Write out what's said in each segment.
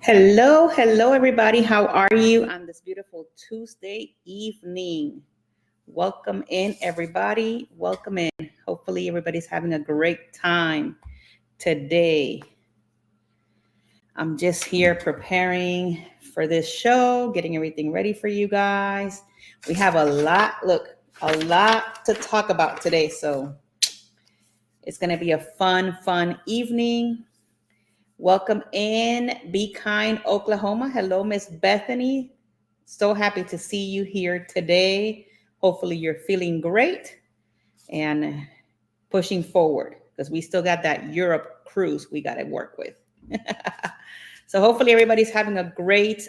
Hello, everybody. How are you on this beautiful Tuesday evening? Welcome in, everybody. Welcome in. Hopefully, everybody's having a great time today. I'm just here preparing for this show, getting everything ready for you guys. We have a lot to talk about today. So it's going to be a fun evening. Welcome in, Be Kind, Oklahoma. Hello, Miss Bethany. So happy to see you here today. Hopefully, you're feeling great and pushing forward because we still got that Europe cruise we got to work with. So, hopefully, everybody's having a great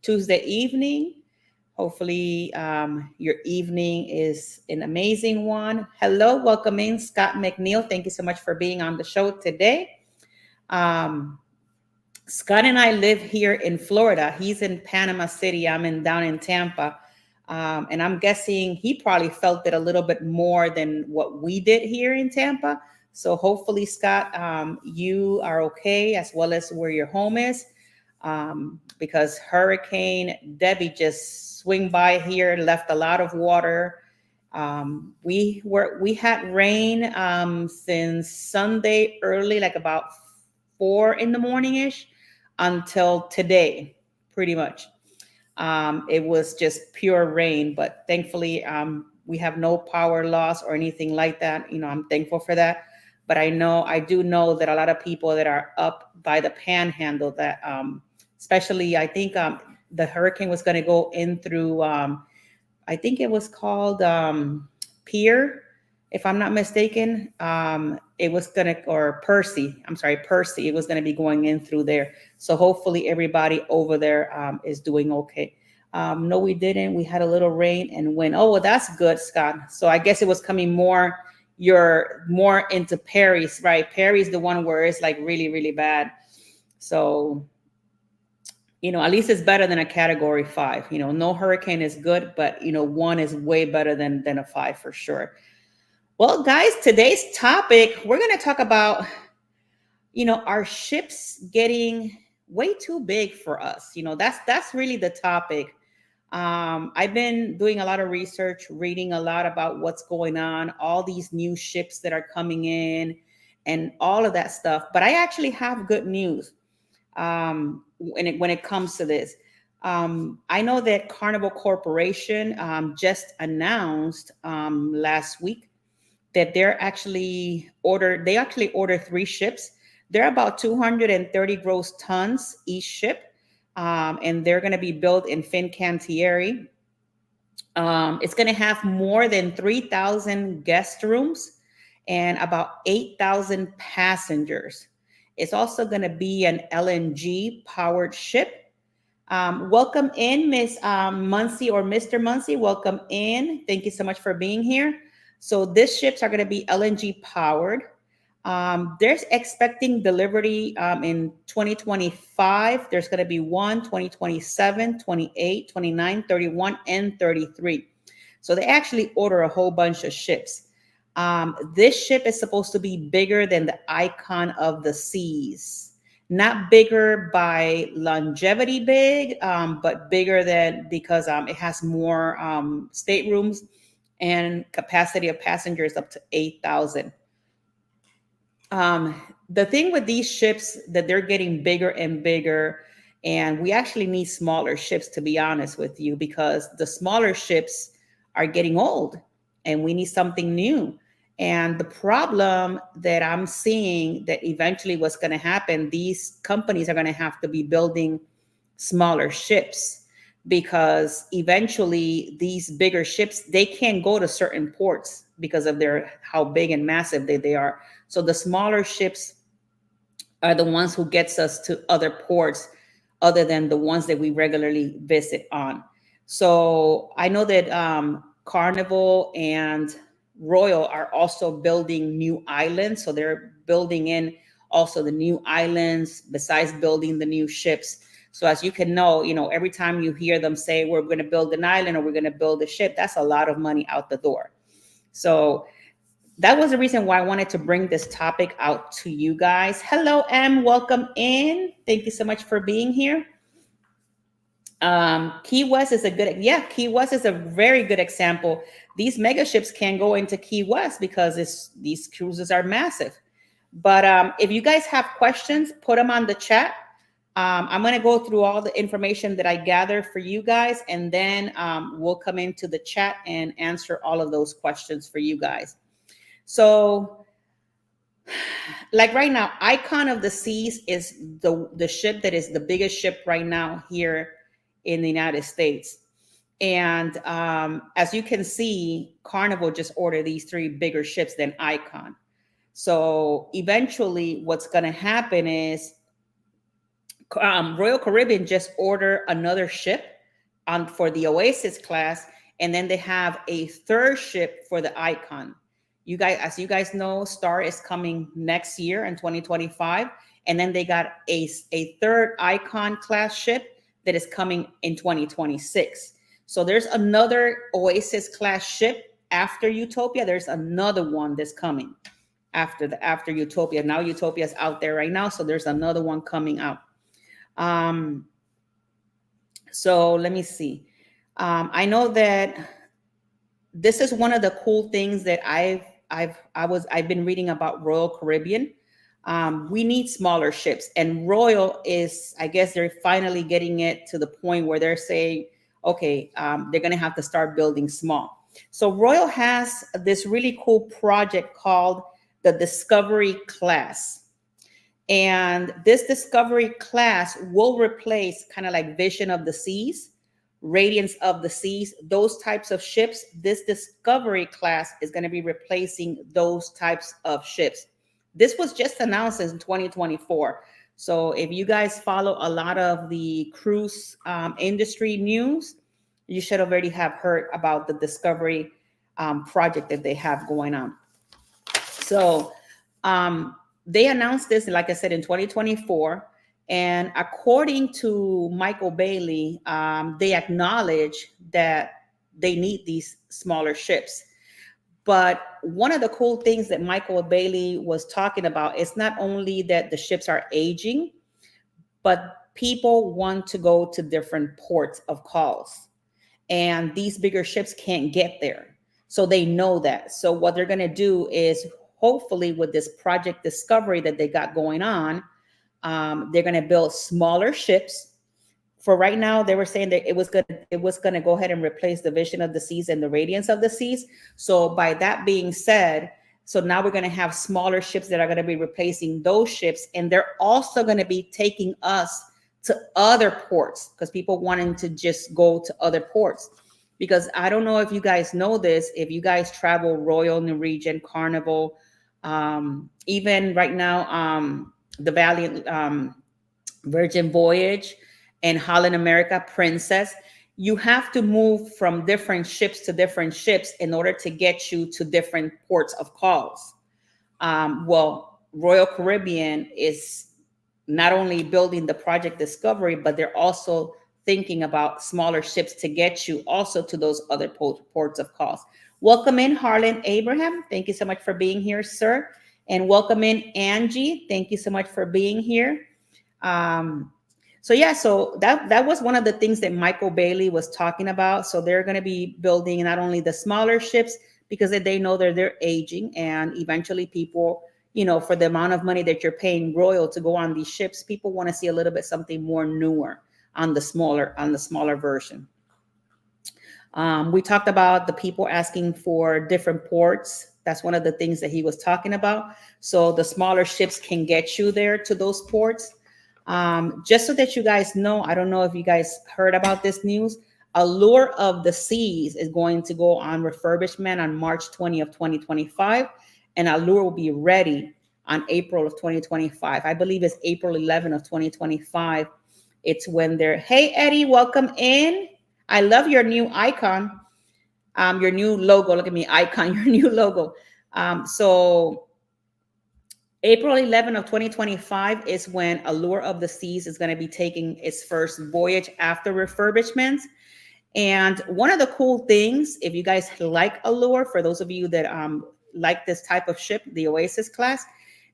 Tuesday evening. Hopefully, your evening is an amazing one. Hello, welcome in, Scott McNeil. Thank you so much for being on the show today. Um, Scott and I live here in Florida. He's in Panama City. I'm in down in Tampa. And I'm guessing he probably felt it a little bit more than what we did here in Tampa. So hopefully, Scott, you are okay as well as where your home is. Because Hurricane Debbie just swing by here, left a lot of water. We had rain since Sunday early, like about 4 in the morning ish until today, pretty much. It was just pure rain, but thankfully, we have no power loss or anything like that. I'm thankful for that. But I do know that a lot of people that are up by the panhandle that, especially, I think the hurricane was going to go in through, I think it was called Pier, if I'm not mistaken. It was gonna, or Percy. I'm sorry, Percy. It was gonna be going in through there. So hopefully everybody over there is doing okay. No, we didn't. We had a little rain and wind. Oh, well, that's good, Scott. So I guess it was coming more. You're more into Perry's, right? Perry's the one where it's like really, really bad. So at least it's better than a category 5. No hurricane is good, but 1 is way better than a 5 for sure. Well, guys, today's topic, we're going to talk about, our ships getting way too big for us. That's really the topic. I've been doing a lot of research, reading a lot about what's going on, all these new ships that are coming in and all of that stuff. But I actually have good news when it comes to this. I know that Carnival Corporation just announced last week that they actually ordered 3 ships. They're about 230 gross tons each ship, and they're going to be built in Fincantieri. It's going to have more than 3,000 guest rooms and about 8,000 passengers. It's also going to be an LNG powered ship. Welcome in, Miss Muncie or Mr. Muncie. Welcome in. Thank you so much for being here. So these ships are going to be LNG powered. There's expecting delivery in 2025. There's going to be 2027, 28, 29, 31, and 33. So they actually order a whole bunch of ships. This ship is supposed to be bigger than the Icon of the Seas. Not bigger by longevity big, but bigger than because it has more staterooms and capacity of passengers up to 8,000. The thing with these ships that they're getting bigger and bigger, and we actually need smaller ships, to be honest with you, because the smaller ships are getting old and we need something new. And the problem that I'm seeing that eventually what's going to happen, these companies are going to have to be building smaller ships because eventually these bigger ships, they can't go to certain ports because of how big and massive they are. So the smaller ships are the ones who gets us to other ports other than the ones that we regularly visit on. So I know that Carnival and Royal are also building new islands. So they're building in also the new islands besides building the new ships. So as you can know, every time you hear them say we're going to build an island or we're going to build a ship, that's a lot of money out the door. So that was the reason why I wanted to bring this topic out to you guys. Hello, Em. Welcome in. Thank you so much for being here. Key West is a good, yeah, Key West is a very good example. These mega ships can go into Key West because these cruises are massive. But if you guys have questions, put them on the chat. I'm going to go through all the information that I gather for you guys, and then we'll come into the chat and answer all of those questions for you guys. So, like right now, Icon of the Seas is the ship that is the biggest ship right now here in the United States. And as you can see, Carnival just ordered these 3 bigger ships than Icon. So eventually what's going to happen is Royal Caribbean just ordered another ship for the Oasis class, and then they have a 3rd ship for the Icon. You guys, as you guys know, Star is coming next year in 2025, and then they got a 3rd Icon class ship that is coming in 2026. So there's another Oasis class ship after Utopia. There's another one that's coming after Utopia. Now Utopia is out there right now, so there's another one coming out. So let me see. I know that this is one of the cool things that I've been reading about Royal Caribbean. We need smaller ships, and Royal is, I guess they're finally getting it to the point where they're saying, okay, they're going to have to start building small. So Royal has this really cool project called the Discovery class. And this Discovery class will replace kind of like Vision of the Seas, Radiance of the Seas, those types of ships. This Discovery class is going to be replacing those types of ships. This was just announced in 2024. So if you guys follow a lot of the cruise industry news, you should already have heard about the Discovery project that they have going on. So they announced this, like I said, in 2024. And according to Michael Bailey, they acknowledge that they need these smaller ships. But one of the cool things that Michael Bailey was talking about is not only that the ships are aging, but people want to go to different ports of calls. And these bigger ships can't get there. So they know that. So what they're going to do is, hopefully with this Project Discovery that they got going on, they're going to build smaller ships. For right now, they were saying that it was going to go ahead and replace the Vision of the Seas and the Radiance of the Seas. So by that being said, so now we're going to have smaller ships that are going to be replacing those ships, and they're also going to be taking us to other ports, because people wanting to just go to other ports. Because I don't know if you guys know this, if you guys travel Royal, Norwegian, Carnival, even right now, the Valiant, Virgin Voyage, and Holland America Princess, you have to move from different ships to different ships in order to get you to different ports of calls. Well, Royal Caribbean is not only building the Project Discovery, but they're also thinking about smaller ships to get you also to those other ports of calls. Welcome in, Harlan Abraham. Thank you so much for being here, sir. And welcome in, Angie. Thank you so much for being here. So yeah, so that was one of the things that Michael Bailey was talking about. So they're going to be building not only the smaller ships, because they know they're aging, and eventually people, you know, for the amount of money that you're paying Royal to go on these ships, people want to see a little bit something more newer on the smaller version. We talked about the people asking for different ports. That's one of the things that he was talking about. So the smaller ships can get you there to those ports. Just so that you guys know, I don't know if you guys heard about this news. Allure of the Seas is going to go on refurbishment on March 20 of 2025, and Allure will be ready on April of 2025. I believe it's April 11 of 2025. It's when they're, hey, Eddie, welcome in. I love your new icon, your new logo. Look at me, icon, your new logo. So April 11 of 2025 is when Allure of the Seas is going to be taking its first voyage after refurbishment. And one of the cool things, if you guys like Allure, for those of you that like this type of ship, the Oasis class,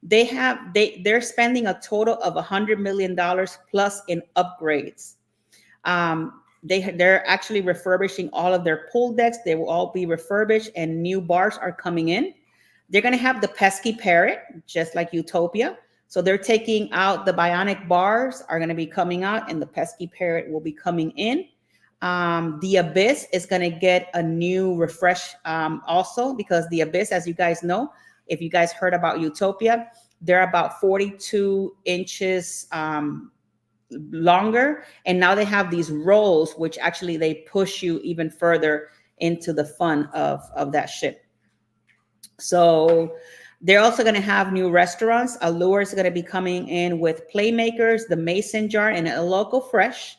they're spending a total of $100 million plus in upgrades. They're actually refurbishing all of their pool decks. They will all be refurbished, and new bars are coming in. They're going to have the pesky parrot, just like Utopia. So they're taking out the bionic bars are going to be coming out, and the pesky parrot will be coming in. The Abyss is going to get a new refresh also, because the Abyss, as you guys know, if you guys heard about Utopia, they're about 42 inches longer, and now they have these rolls, which actually they push you even further into the fun of that ship. So they're also going to have new restaurants. Allure is going to be coming in with Playmakers, the Mason Jar, and a Local Fresh.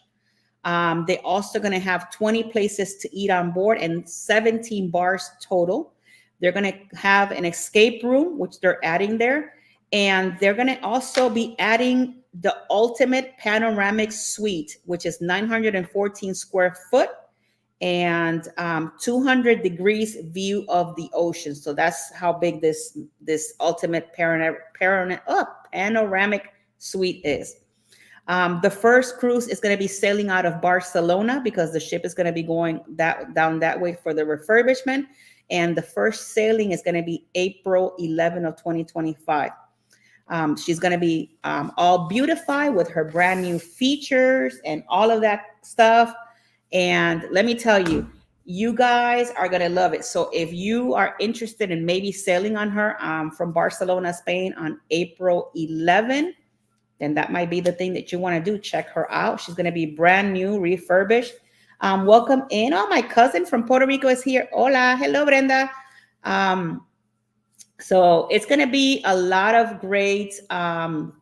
They're also going to have 20 places to eat on board and 17 bars total. They're going to have an escape room, which they're adding there. And they're going to also be adding the ultimate panoramic suite, which is 914 square foot and 200 degrees view of the ocean. So that's how big this ultimate panoramic suite is. The first cruise is going to be sailing out of Barcelona, because the ship is going to be going down that way for the refurbishment. And the first sailing is going to be April 11 of 2025. She's going to be all beautified with her brand new features and all of that stuff. And let me tell you, you guys are going to love it. So if you are interested in maybe sailing on her from Barcelona, Spain on April 11, then that might be the thing that you want to do. Check her out. She's going to be brand new, refurbished. Welcome in. Oh, my cousin from Puerto Rico is here. Hola. Hello, Brenda. So it's going to be a lot of great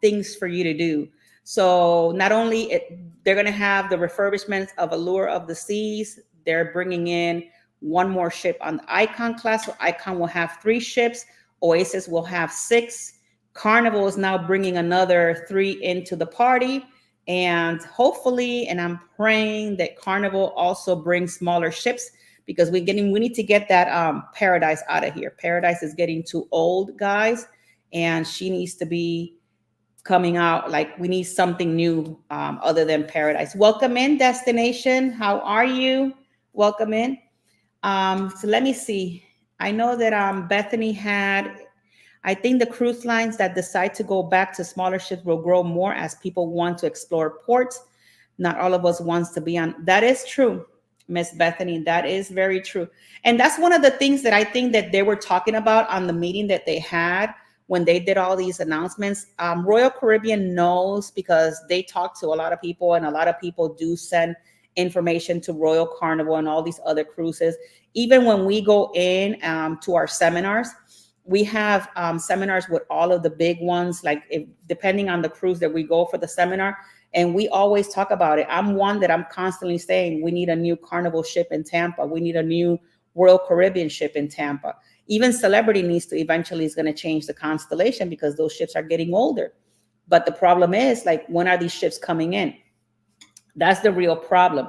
things for you to do. So not only they're going to have the refurbishments of Allure of the Seas, they're bringing in one more ship on the Icon class. So Icon will have 3 ships. Oasis will have 6. Carnival is now bringing another 3 into the party. And hopefully, and I'm praying that Carnival also brings smaller ships, because we need to get that Paradise out of here. Paradise is getting too old, guys, and she needs to be coming out. Like, we need something new other than Paradise. Welcome in, Destination. How are you? Welcome in. So let me see. I know that Bethany had, I think the cruise lines that decide to go back to smaller ships will grow more as people want to explore ports. Not all of us wants to be on. That is true, Miss Bethany. That is very true. And that's one of the things that I think that they were talking about on the meeting that they had when they did all these announcements. Royal Caribbean knows, because they talk to a lot of people, and a lot of people do send information to Royal Carnival and all these other cruises. Even when we go in to our seminars, we have seminars with all of the big ones, like depending on the cruise that we go for the seminar. And we always talk about it. I'm one that I'm constantly saying, we need a new Carnival ship in Tampa. We need a new Royal Caribbean ship in Tampa. Even Celebrity needs to eventually is going to change the constellation, because those ships are getting older. But the problem is, like, when are these ships coming in? That's the real problem.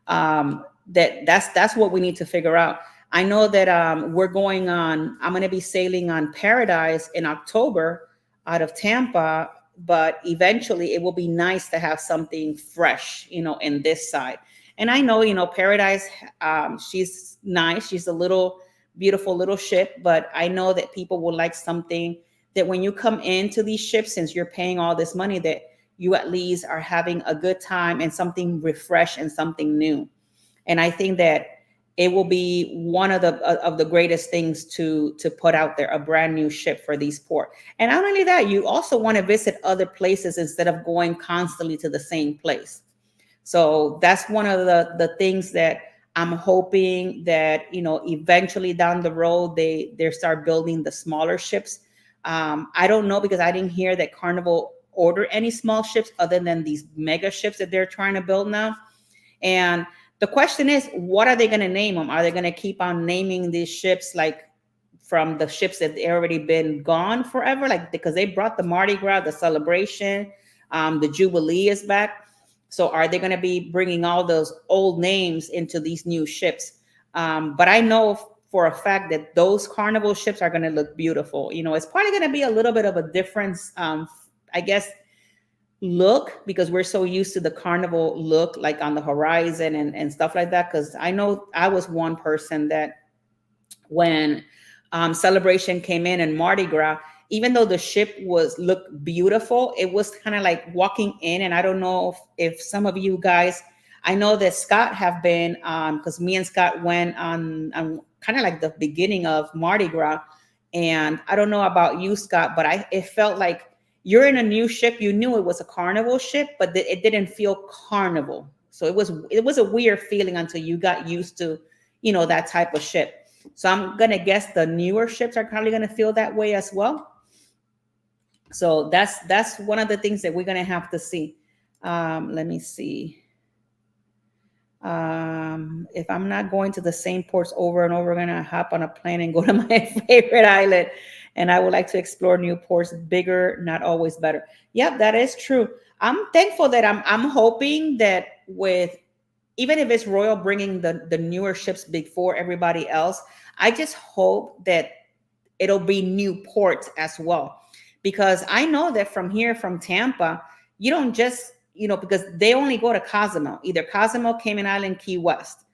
That's what we need to figure out. I know that I'm going to be sailing on Paradise in October out of Tampa, but eventually it will be nice to have something fresh, in this side. And I know, Paradise, she's nice. She's a beautiful little ship, but I know that people will like something that when you come into these ships, since you're paying all this money, that you at least are having a good time and something refreshed and something new. And I think that it will be one of the greatest things to put out there, a brand new ship for these ports. And not only that, you also want to visit other places instead of going constantly to the same place. So that's one of the things that I'm hoping that, eventually down the road, they start building the smaller ships. I don't know, because I didn't hear that Carnival order any small ships other than these mega ships that they're trying to build now. And the question is, what are they going to name them? Are they going to keep on naming these ships like from the ships that they already been gone forever? Like, because they brought the Mardi Gras, the Celebration, the Jubilee is back. So are they going to be bringing all those old names into these new ships? But I know for a fact that those Carnival ships are going to look beautiful. You know, it's probably going to be a little bit of a difference, I guess, look, because we're so used to the Carnival look like on the horizon and stuff like that. Because I know I was one person that when Celebration came in and Mardi Gras, even though the ship was looked beautiful, it was kind of like walking in. And I don't know if some of you guys, I know that Scott have been, because me and Scott went on kind of like the beginning of Mardi Gras. And I don't know about you, Scott, but it felt like you're in a new ship. You knew it was a Carnival ship, but it didn't feel carnival. So it was a weird feeling until you got used to, you know, that type of ship. So I'm gonna guess the newer ships are probably gonna feel that way as well. So that's one of the things that we're gonna have to see. Let me see. If I'm not going to the same ports over and over, I'm gonna hop on a plane and go to my favorite island. And I would like to explore new ports, bigger, not always better. Yep, that is true. I'm thankful that I'm hoping that with, even if it's Royal bringing the newer ships before everybody else, I just hope that it'll be new ports as well. Because I know that from here, from Tampa, you don't just, you know, because they only go to Cozumel, either Cozumel, Cayman Island, Key West.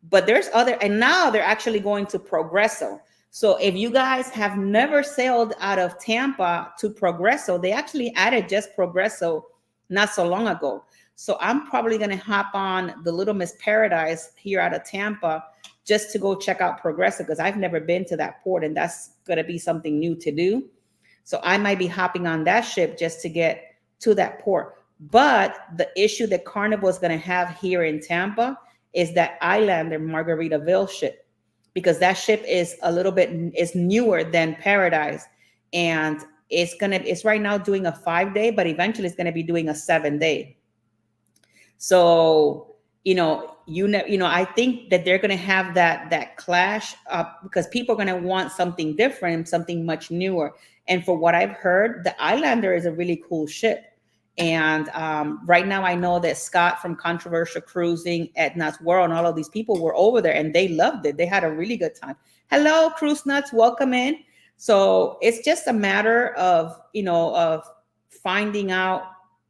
But there's other, and now they're actually going to Progreso. So if you guys have never sailed out of Tampa to Progreso, they actually added just Progreso not so long ago. So I'm probably going to hop on the Little Miss Paradise here out of Tampa just to go check out Progreso, because I've never been to that port, and that's going to be something new to do. So I might be hopping on that ship just to get to that port. But the issue that Carnival is going to have here in Tampa is that Islander Margaritaville ship, because that ship is a little bit is newer than Paradise, and it's right now doing a 5-day, but eventually it's going to be doing a 7-day. So I think that they're going to have that clash because people are going to want something different, something much newer. And for what I've heard, the Islander is a really cool ship. And right now, I know that Scott from Controversial Cruising at Nuts World and all of these people were over there and they loved it. They had a really good time. Hello, Cruise Nuts, welcome in. So it's just a matter of finding out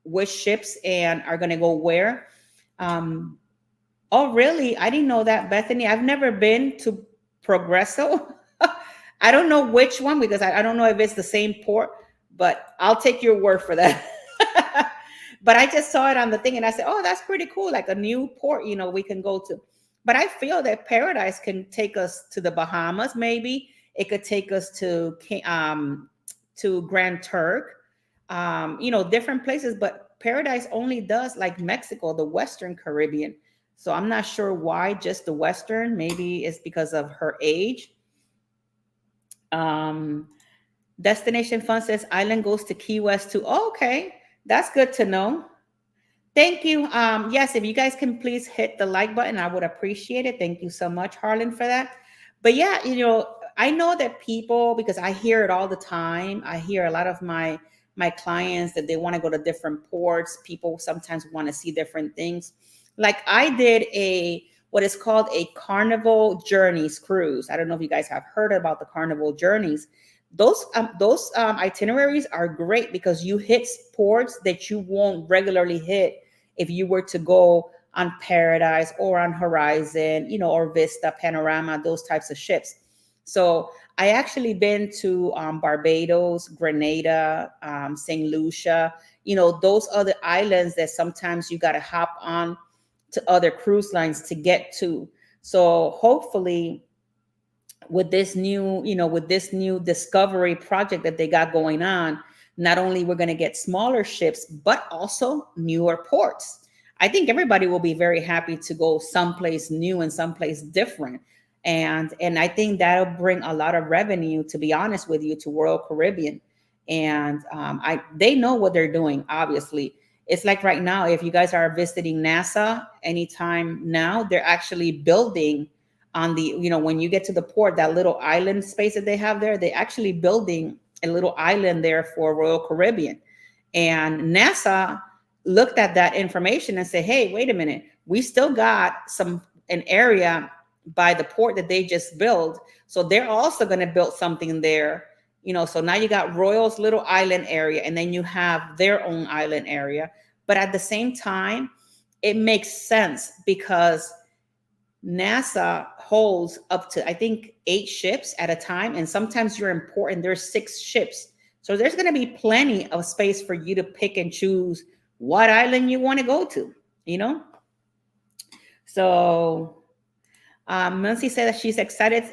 which ships and are going to go where. Oh, really? I didn't know that, Bethany. I've never been to Progreso. I don't know which one, because I don't know if it's the same port, but I'll take your word for that. But I just saw it on the thing and I said, oh, that's pretty cool. Like a new port, we can go to. But I feel that Paradise can take us to the Bahamas. Maybe it could take us to Grand Turk, different places. But Paradise only does like Mexico, the Western Caribbean. So I'm not sure why just the Western. Maybe it's because of her age. Destination Fun says Island goes to Key West too. Oh, okay. That's good to know. Thank you. Yes, if you guys can please hit the like button, I would appreciate it. Thank you so much, Harlan, for that. But yeah, I know that people, because I hear it all the time. I hear a lot of my clients that they want to go to different ports. People sometimes want to see different things. Like I did what is called a Carnival Journeys cruise. I don't know if you guys have heard about the Carnival Journeys. Those itineraries are great because you hit ports that you won't regularly hit if you were to go on Paradise or on Horizon, or Vista, Panorama, those types of ships. So I actually been to Barbados, Grenada, St. Lucia, those other islands that sometimes you got to hop on to other cruise lines to get to. So hopefully with this new Discovery project that they got going on, not only we're going to get smaller ships, but also newer ports. I think everybody will be very happy to go someplace new and someplace different. And I think that'll bring a lot of revenue, to be honest with you, to Royal Caribbean. And they know what they're doing, obviously. It's like right now, if you guys are visiting NASA anytime now, they're actually building on the, when you get to the port, that little island space that they have there, they're actually building a little island there for Royal Caribbean. And NASA looked at that information and said, hey, wait a minute, we still got an area by the port that they just built. So they're also going to build something there, so now you got Royal's little island area, and then you have their own island area. But at the same time, it makes sense because NASA holds up to, I think, 8 ships at a time. And sometimes you're important, there's 6 ships. So there's going to be plenty of space for you to pick and choose what island you want to go to, So Nancy said that she's excited.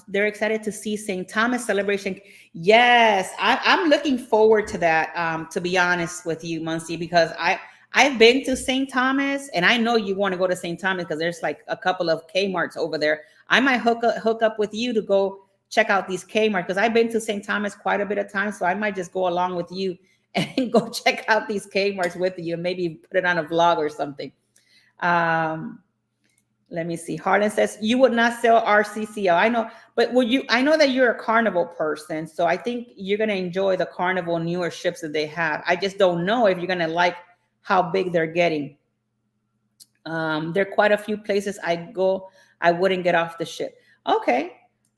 They're excited to see St. Thomas celebration. Yes, I'm looking forward to that. To be honest with you, Muncie, because I've been to St. Thomas, and I know you want to go to St. Thomas because there's like a couple of Kmart's over there. I might hook up with you to go check out these Kmart, because I've been to St. Thomas quite a bit of time, so I might just go along with you and go check out these Kmart's with you, and maybe put it on a vlog or something. Let me see. Harlan says you would not sell RCCO. I know, but I know that you're a Carnival person, so I think you're gonna enjoy the Carnival newer ships that they have. I just don't know if you're gonna like how big they're getting. There are quite a few places I go, I wouldn't get off the ship. Okay.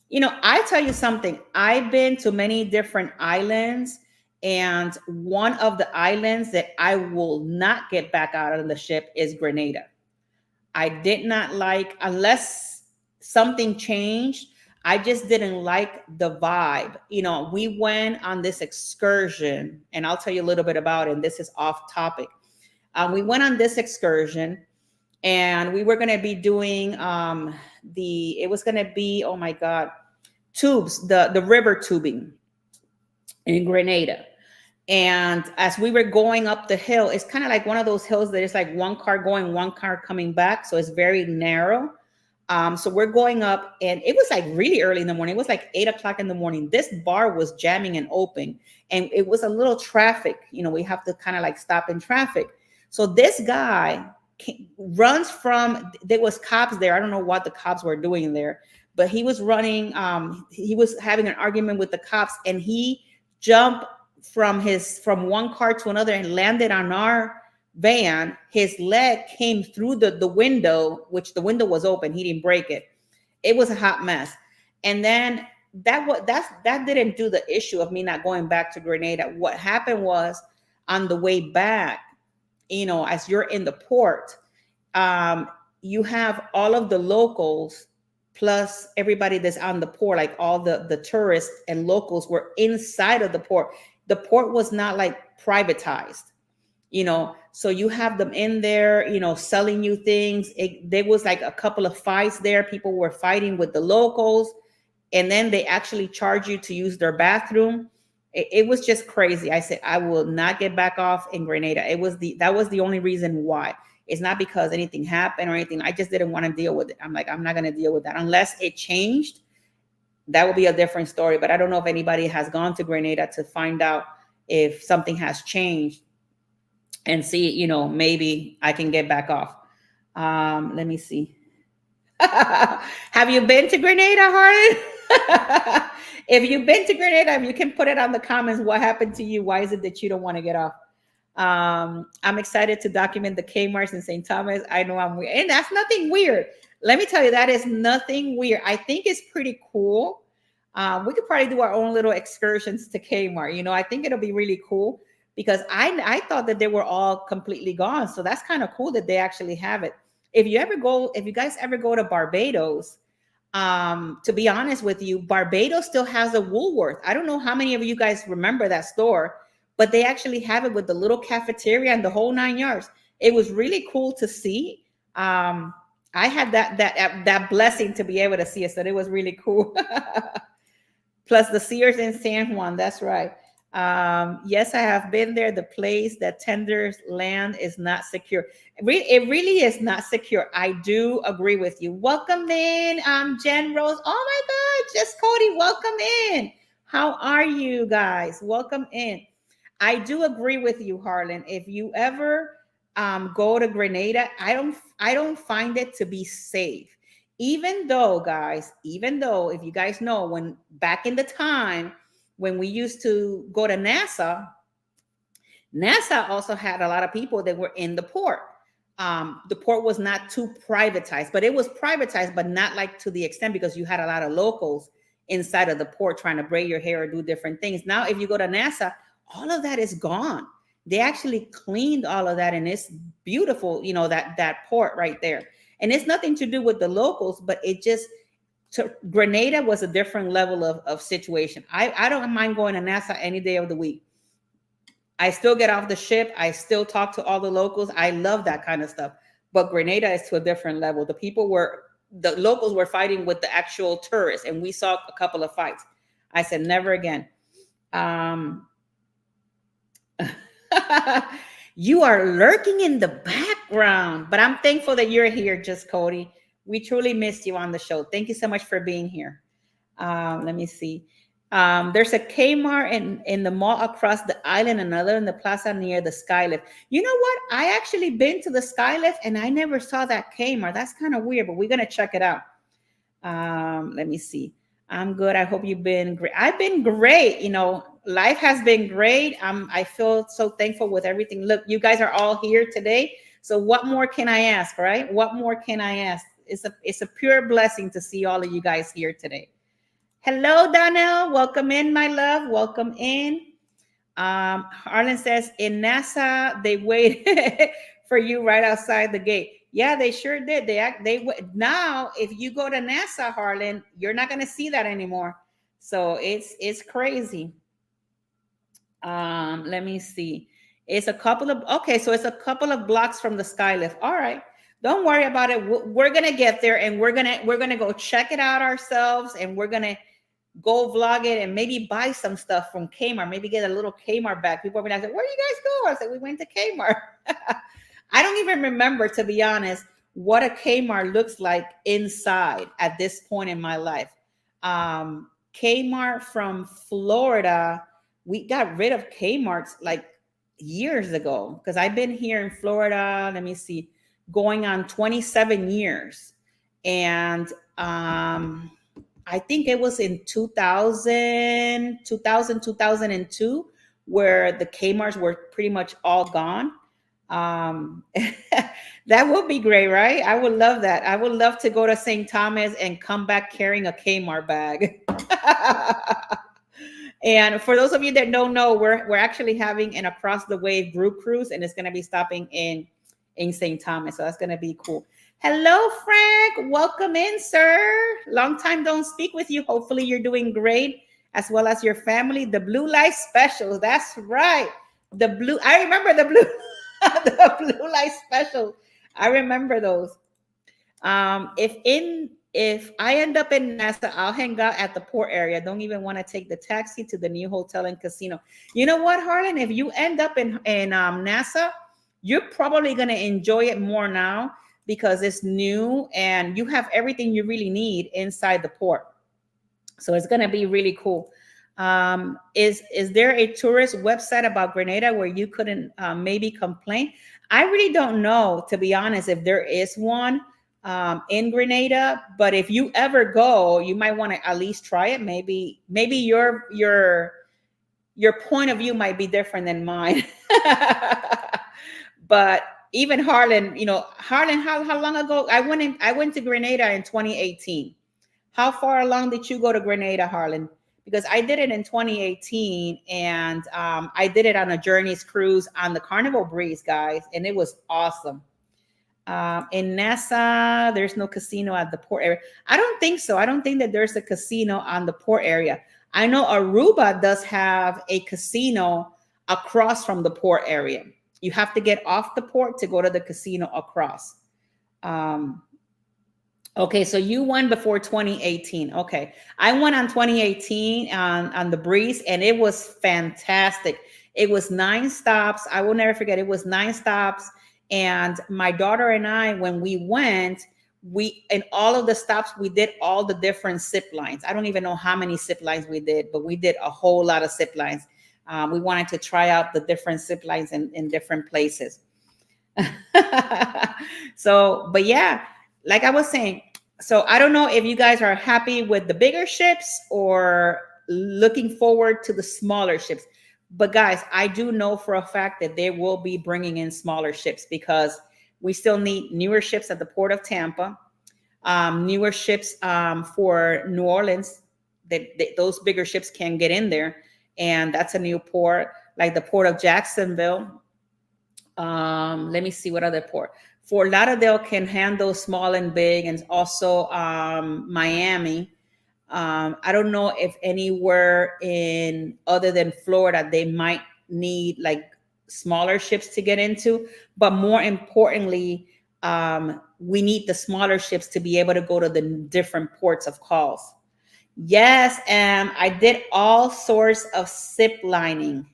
I tell you something. I've been to many different islands, and one of the islands that I will not get back out of the ship is Grenada. I did not like, unless something changed, I just didn't like the vibe. We went on this excursion, and I'll tell you a little bit about it, and this is off topic. We went on this excursion, and we were going to be doing it was going to be, oh my God, tubes, the river tubing in Grenada. And as we were going up the hill, it's kind of like one of those hills that is like one car going, one car coming back. So it's very narrow. So we're going up, and it was like really early in the morning. It was like 8 o'clock in the morning. This bar was jamming and open, and it was a little traffic. We have to kind of like stop in traffic. So this guy runs from, there was cops there. I don't know what the cops were doing there, but he was running. He was having an argument with the cops, and he jumped from one car to another and landed on our van. His leg came through the window, which the window was open. He didn't break it. It was a hot mess. And then that didn't do the issue of me not going back to Grenada. What happened was, on the way back, as you're in the port, you have all of the locals plus everybody that's on the port, like all the tourists and locals were inside of the port. The port was not like privatized, so you have them in there, selling you things. There was like a couple of fights there. People were fighting with the locals, and then they actually charge you to use their bathroom. It was just crazy. I said, I will not get back off in Grenada. That was the only reason why. It's not because anything happened or anything. I just didn't want to deal with it. I'm like, I'm not going to deal with that unless it changed. That would be a different story. But I don't know if anybody has gone to Grenada to find out if something has changed and see, maybe I can get back off. Let me see. Have you been to Grenada, Harlan? If you've been to Grenada, you can put it on the comments. What happened to you? Why is it that you don't want to get off? I'm excited to document the Kmart's in St. Thomas. I know I'm weird, and that's nothing weird. Let me tell you, that is nothing weird. I think it's pretty cool. We could probably do our own little excursions to Kmart. I think it'll be really cool, because I thought that they were all completely gone. So that's kind of cool that they actually have it. If you guys ever go to Barbados, to be honest with you, Barbados still has a Woolworth. I don't know how many of you guys remember that store, but they actually have it with the little cafeteria and the whole 9 yards. It was really cool to see. I had that blessing to be able to see it, so it was really cool. Plus the Sears in San Juan. That's right. Yes, I have been there. The place that tenders land is not secure. It really is not secure. I do agree with you. Welcome in, Jen Rose. Oh my God, just Cody, welcome in. How are you guys? Welcome in. I do agree with you, Harlan. If you ever go to Grenada, I don't find it to be safe. Even though, if you guys know, when back in the time when we used to go to NASA also had a lot of people that were in the port. the port was not too privatized, but it was privatized, but not like to the extent, because you had a lot of locals inside of the port trying to braid your hair or do different things. Now, if you go to NASA, all of that is gone. They actually cleaned all of that, and it's beautiful, that port right there. And it's nothing to do with the locals, but it just, Grenada was a different level of situation. I don't mind going to NASA any day of the week. I still get off the ship. I still talk to all the locals. I love that kind of stuff. But Grenada is to a different level. The locals were fighting with the actual tourists, and we saw a couple of fights. I said, never again. You are lurking in the background, but I'm thankful that you're here, Just Cody. We truly missed you on the show. Thank you so much for being here. Let me see. There's a Kmart in the mall across the island, another in the plaza near the Skylift. You know what? I actually been to the Skylift and I never saw that Kmart. That's kind of weird, but we're going to check it out. Let me see. I'm good. I hope you've been great. I've been great. Life has been great. I feel so thankful with everything. Look, you guys are all here today. So what more can I ask, right? What more can I ask? It's a pure blessing to see all of you guys here today. Hello, Donnell. Welcome in, my love. Welcome in. Harlan says, in NASA, they waited for you right outside the gate. Yeah, they sure did. Now, if you go to NASA, Harlan, you're not going to see that anymore. So it's crazy. Let me see. It's a couple of blocks from the Skylift. All right. Don't worry about it. We're going to get there, and we're going to go check it out ourselves, and we're going to go vlog it and maybe buy some stuff from Kmart, maybe get a little Kmart bag. People will be like, where do you guys go? I said, we went to Kmart. I don't even remember, to be honest, what a Kmart looks like inside at this point in my life. Kmart from Florida, we got rid of Kmart's like years ago, because I've been here in Florida, let me see, going on 27 years. And I think it was in 2002, where the Kmart's were pretty much all gone. That would be great, right? I would love that. I would love to go to St. Thomas and come back carrying a Kmart bag. And for those of you that don't know, we're actually having an Across the Wave group cruise, and it's going to be stopping in St. Thomas. So that's going to be cool. Hello, Frank. Welcome in, sir. Long time don't speak with you. Hopefully you're doing great, as well as your family. The Blue Light Special. That's right. I remember the Blue Light Special. I remember those. If I end up in NASA, I'll hang out at the port area. Don't even want to take the taxi to the new hotel and casino. You know what, Harlan? If you end up in NASA, you're probably going to enjoy it more now, because it's new and you have everything you really need inside the port. So it's going to be really cool. Is there a tourist website about Grenada where you couldn't maybe complain? I really don't know, to be honest, if there is one in Grenada, but if you ever go, you might want to at least try it. Maybe your point of view might be different than mine. But even Harlan, how long ago? I went to Grenada in 2018. How far along did you go to Grenada, Harlan? Because I did it in 2018, and I did it on a Journeys cruise on the Carnival Breeze, guys, and it was awesome. In NASA, there's no casino at the port area. I don't think so. I don't think that there's a casino on the port area. I know Aruba does have a casino across from the port area. You have to get off the port to go to the casino across. Okay, so you won before 2018. Okay, I went on 2018 on the Breeze, and it was fantastic. It was 9 stops. I will never forget. It was 9 stops. And my daughter and I, when we went, in all of the stops, we did all the different zip lines. I don't even know how many zip lines we did, but we did a whole lot of zip lines. We wanted to try out the different zip lines in different places. So, but yeah, like I was saying, so I don't know if you guys are happy with the bigger ships or looking forward to the smaller ships. But guys, I do know for a fact that they will be bringing in smaller ships, because We still need newer ships at the Port of Tampa, newer ships for New Orleans. That those bigger ships can get in there, and that's a new port, like the Port of Jacksonville. Let me see what other port. Fort Lauderdale can handle small and big, and also Miami. I don't know if anywhere in other than Florida they might need like smaller ships to get into, but more importantly, we need the smaller ships to be able to go to the different ports of calls. Yes, and I did all sorts of zip lining.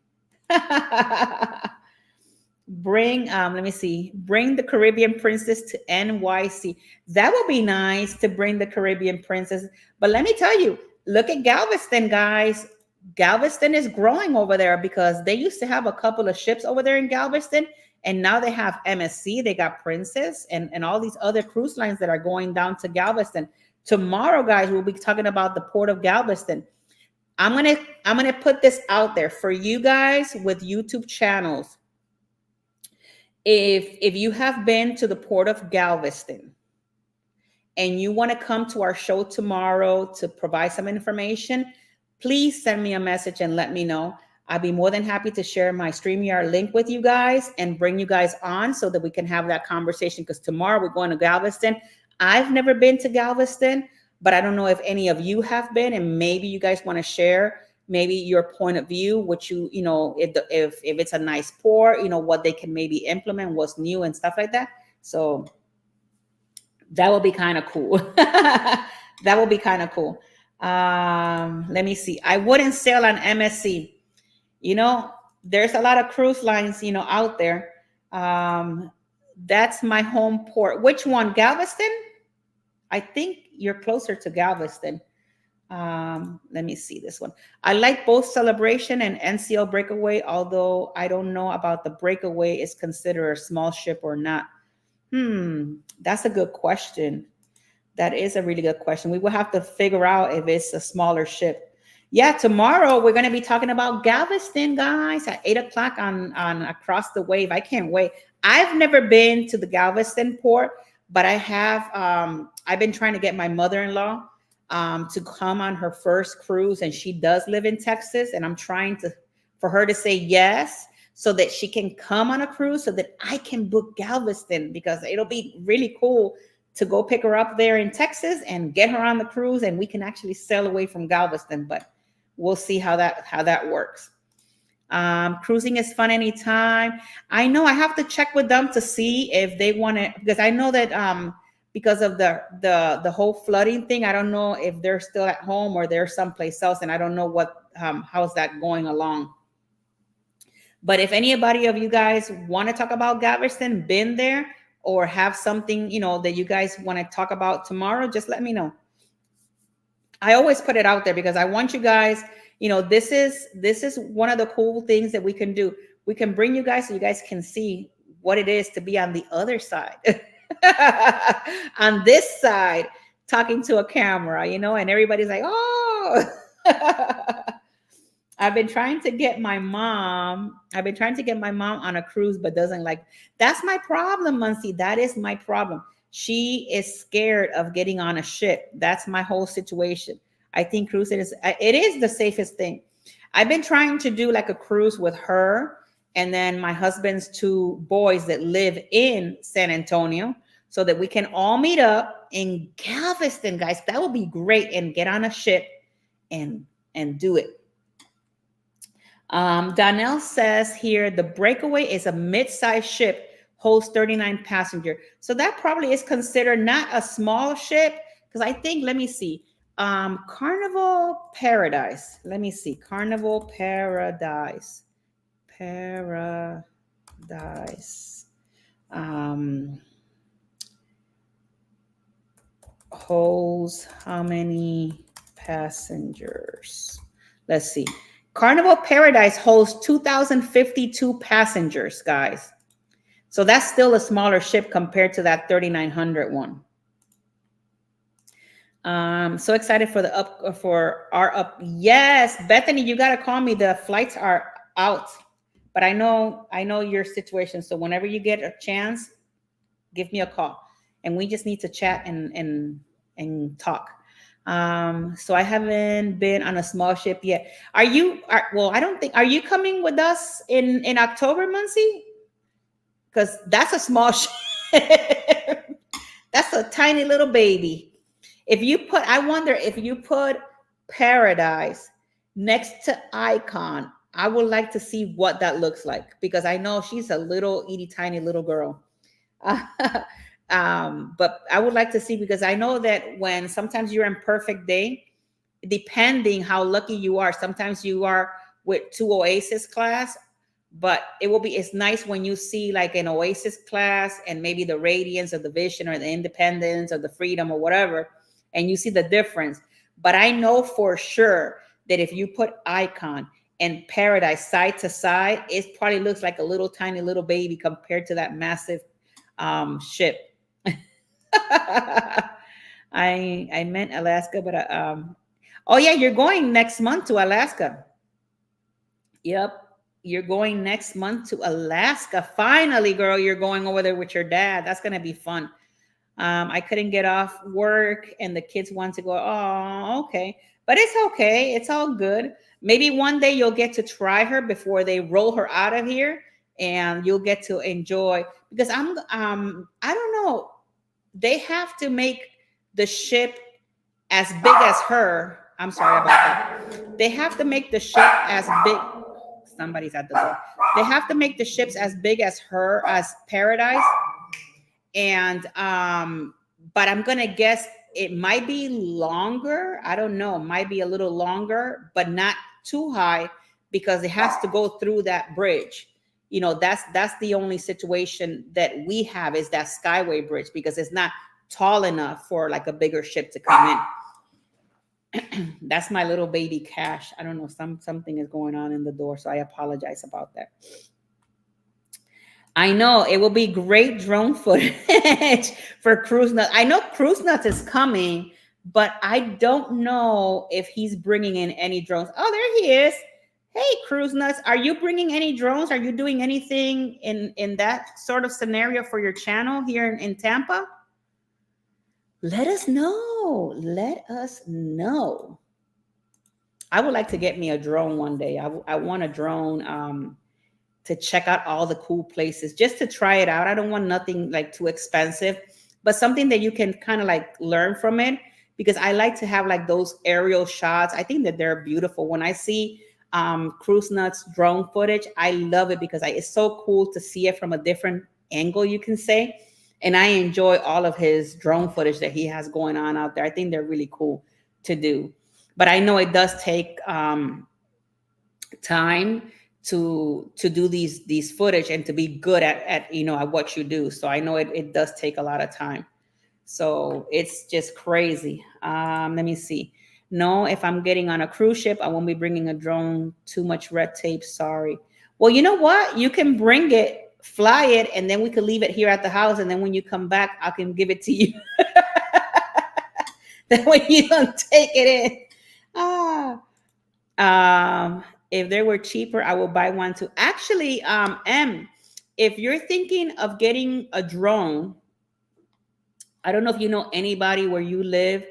Bring let me see, bring the Caribbean Princess to NYC. That would be nice to bring the Caribbean Princess. But let me tell you, look at Galveston, guys. Galveston is growing over there because they used to have a couple of ships over there in Galveston, and now they have MSC, they got Princess, and all these other cruise lines that are going down to Galveston. Tomorrow, guys, we'll be talking about the Port of Galveston. I'm gonna put this out there for you guys with YouTube channels. If you have been to the Port of Galveston and you want to come to our show tomorrow to provide some information, please send me a message and let me know. I'd be more than happy to share my StreamYard link with you guys and bring you guys on so that we can have that conversation, because tomorrow we're going to Galveston. I've never been to Galveston, but I don't know if any of you have been, and maybe you guys want to share maybe your point of view, what you know, if it's a nice port, you know, what they can maybe implement, what's new and stuff like that. So that will be kind of cool. That will be kind of cool. Let me see. I wouldn't sail on MSC. You know, there's a lot of cruise lines, you know, out there. That's my home port. Which one? Galveston? I think you're closer to Galveston. Let me see this one. I like both Celebration and NCL Breakaway, although I don't know about the Breakaway is considered a small ship or not. That's a good question. That is a really good question. We will have to figure out if it's a smaller ship. Yeah, tomorrow we're going to be talking about Galveston, guys, at 8 o'clock on Across the Wave. I can't wait. I've never been to the Galveston port, but I have. I've been trying to get my mother-in-law to come on her first cruise, and she does live in Texas, and I'm trying for her to say yes so that she can come on a cruise so that I can book Galveston, because it'll be really cool to go pick her up there in Texas and get her on the cruise, and we can actually sail away from Galveston, but we'll see how that works. Cruising is fun anytime. I know I have to check with them to see if they want to, because I know that because of the whole flooding thing, I don't know if they're still at home or they're someplace else, and I don't know what how's that going along. But if anybody of you guys want to talk about Galveston, been there, or have something, you know, that you guys want to talk about tomorrow, just let me know. I always put it out there because I want you guys, you know, this is one of the cool things that we can do. We can bring you guys so you guys can see what it is to be on the other side. On this side, talking to a camera, you know, and everybody's like, oh. I've been trying to get my mom on a cruise, but doesn't like. That's my problem, Muncie. That is my problem. She is scared of getting on a ship. That's my whole situation. I think cruising is the safest thing. I've been trying to do like a cruise with her and then my husband's two boys that live in San Antonio, so that we can all meet up in Galveston, guys. That would be great, and get on a ship and do it. Donnell says here, the Breakaway is a mid-sized ship, holds 39 passengers. So that probably is considered not a small ship, because I think, let me see, Carnival Paradise. Let me see, Carnival Paradise. Holds how many passengers? Let's see. Carnival Paradise holds 2,052 passengers, guys. So that's still a smaller ship compared to that 3,900 one. So excited for our up. Yes, Bethany, you got to call me. The flights are out, but I know your situation. So whenever you get a chance, give me a call, and we just need to chat and talk. So I haven't been on a small ship yet. Well, I don't think, are you coming with us in October, Muncie? Because that's a small ship. That's a tiny little baby. I wonder if you put Paradise next to Icon, I would like to see what that looks like, because I know she's a little itty tiny little girl. But I would like to see, because I know that when sometimes you're in perfect day, depending how lucky you are, sometimes you are with two Oasis class, but it's nice when you see like an Oasis class and maybe the Radiance or the Vision or the Independence or the Freedom or whatever, and you see the difference. But I know for sure that if you put Icon and Paradise side to side, it probably looks like a little tiny little baby compared to that massive ship. I meant Alaska, but oh yeah, you're going next month to Alaska. Yep, you're going next month to Alaska. Finally, girl, you're going over there with your dad. That's gonna be fun. I couldn't get off work, and the kids want to go. Oh, okay, but it's okay. It's all good. Maybe one day you'll get to try her before they roll her out of here, and you'll get to enjoy. Because I don't know. They have to make the ship as big as her. I'm sorry about that. They have to make the ship as big. Somebody's at the door. They have to make the ships as big as her, as Paradise. And but I'm gonna guess it might be longer. I don't know, might be a little longer, but not too high, because it has to go through that bridge. You know, that's the only situation that we have, is that Skyway Bridge, because it's not tall enough for like a bigger ship to come in. That's my little baby Cash. I don't know, something is going on in the door, so I apologize about that. I know it will be great drone footage for Cruise Nuts. I know Cruise Nuts is coming, but I don't know if he's bringing in any drones. Oh, there he is. Hey, Cruise Nuts, are you bringing any drones? Are you doing anything in that sort of scenario for your channel here in Tampa? Let us know. Let us know. I would like to get me a drone one day. I want a drone to check out all the cool places, just to try it out. I don't want nothing like too expensive, but something that you can kind of like learn from it, because I like to have like those aerial shots. I think that they're beautiful. When I see Cruise Nuts drone footage, I love it, because it's so cool to see it from a different angle, you can say. And I enjoy all of his drone footage that he has going on out there. I think they're really cool to do. But I know it does take time to do these footage and to be good at what you do. So I know it does take a lot of time. So it's just crazy. Let me see. No, if I'm getting on a cruise ship, I won't be bringing a drone. Too much red tape. Sorry. Well, you know what? You can bring it, fly it, and then we could leave it here at the house. And then when you come back, I can give it to you. That way you don't take it in. If they were cheaper, I will buy one too. Actually, if you're thinking of getting a drone, I don't know if you know anybody where you live.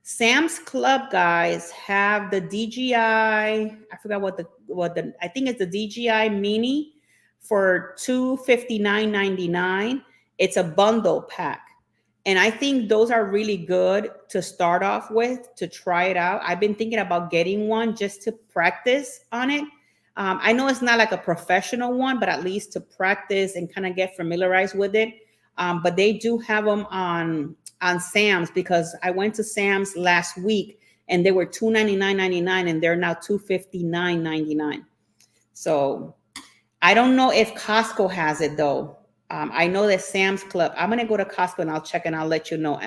Sam's Club guys have the DJI. I forgot what the I think it's the DJI Mini for $259.99. It's a bundle pack. And I think those are really good to start off with, to try it out. I've been thinking about getting one just to practice on it. I know it's not like a professional one, but at least to practice and kind of get familiarized with it. But they do have them on Sam's, because I went to Sam's last week and they were $299.99 and they're now $259.99. So I don't know if Costco has it though. I know that Sam's Club. I'm gonna go to Costco and I'll check and I'll let you know.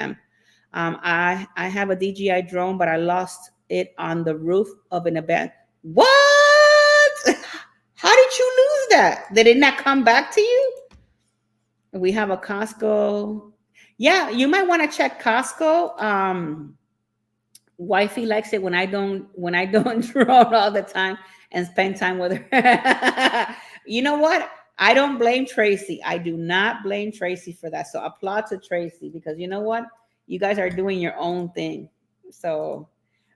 I have a DJI drone, but I lost it on the roof of an event. What? How did you lose that? Did it not come back to you? We have a Costco. Yeah, you might want to check Costco. Wifey likes it when I don't drone all the time and spend time with her. You know what? I don't blame Tracy. I do not blame Tracy for that. So applaud to Tracy, because you know what? You guys are doing your own thing. So,